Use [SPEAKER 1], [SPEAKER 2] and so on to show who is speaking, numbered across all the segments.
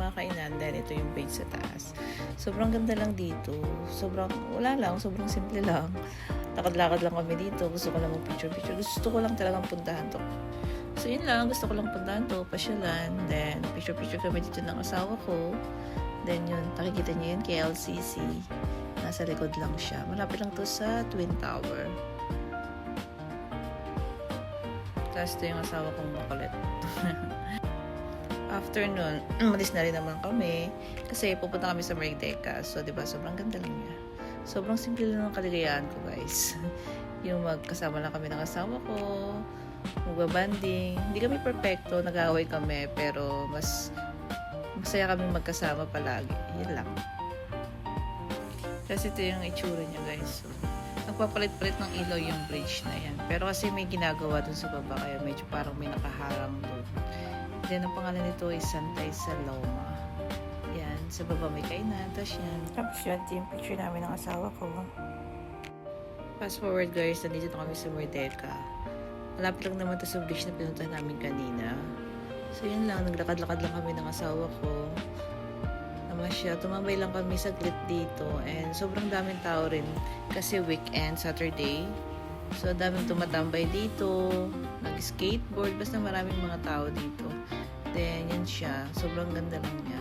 [SPEAKER 1] mga kainan. Then ito yung page sa taas. Sobrang ganda lang dito. Sobrang simple lang. Lakad-lakad lang kami dito. Gusto ko lang mag-picture. Gusto ko lang talagang puntahan to. So yun lang, gusto ko lang puntahan to, pasyalan. Then picture kami dito ng asawa ko. Then yun, nakikita niyo yun, KLCC. Nasa likod lang siya. Malapit lang to sa Twin Tower. Tapos ito yung asawa kong makulit. After nun, umalis na rin naman kami. Kasi pupunta kami sa Merdeka. So, diba, sobrang ganda lang niya. Sobrang simple lang ang kaligayahan ko, guys. Yung magkasama lang kami ng asawa ko. Magbabanding. Hindi kami perfecto, nag-aaway kami. Pero, masaya kami magkasama palagi. Yun lang. Kasi ito yung itsura niya, guys. So, nagpapalit-palit ng ilaw yung bridge na yan. Pero kasi may ginagawa dun sa baba, kaya medyo parang may nakaharang dun. Then, ang pangalan nito ay Santay Saloma. Yan, sa baba may kainan. Tapos yan. Tapos yun, ito yung picture namin ng asawa ko. Fast forward, guys, nandito na kami sa Merdeka. Malapit lang naman ito sa bridge na pinuntahan namin kanina. So, yun lang. Naglakad-lakad lang kami ng asawa ko. Tumambay lang kami saglit dito and sobrang daming tao rin kasi weekend, Saturday. So daming tumatambay dito, nag-skateboard, basta maraming mga tao dito. Then yan siya, sobrang ganda lang niya.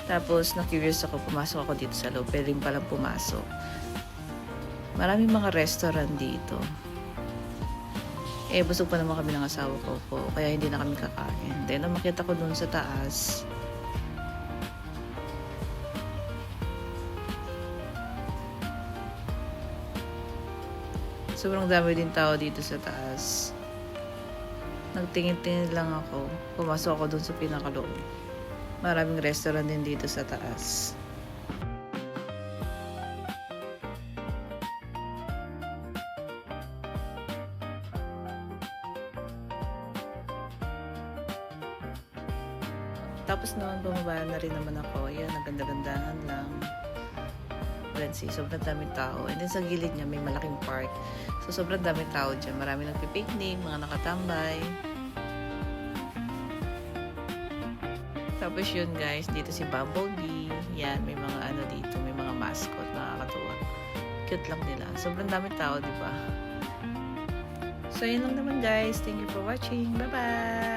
[SPEAKER 1] Tapos, na-curious ako, pumasok ako dito sa loob. Pwede rin palang pumasok. Maraming mga restaurant dito. Busog pa naman kami ng asawa ko. Kaya hindi na kami kakain. Then, umakyat ako dun sa taas. Sobrang dami din tao dito sa taas. Nagtingin-tingin lang ako. Pumasok ako dun sa pinakaloob. Maraming restaurant din dito sa taas. Tapos naman bumaba na rin naman ako. Ayan, naganda-gandahan lang. Let's see, sobrang daming tao. And then sa gilid niya may malaking park. So sobrang daming tao dyan. Maraming nagpipiknik, mga nakatambay. Tapos yun, guys, dito si Bumblebee. Yan, may mga ano dito, may mga mascot, nakakatuwa. Cute lang nila. Sobrang dami tao, di ba? So yun lang naman, guys. Thank you for watching. Bye-bye!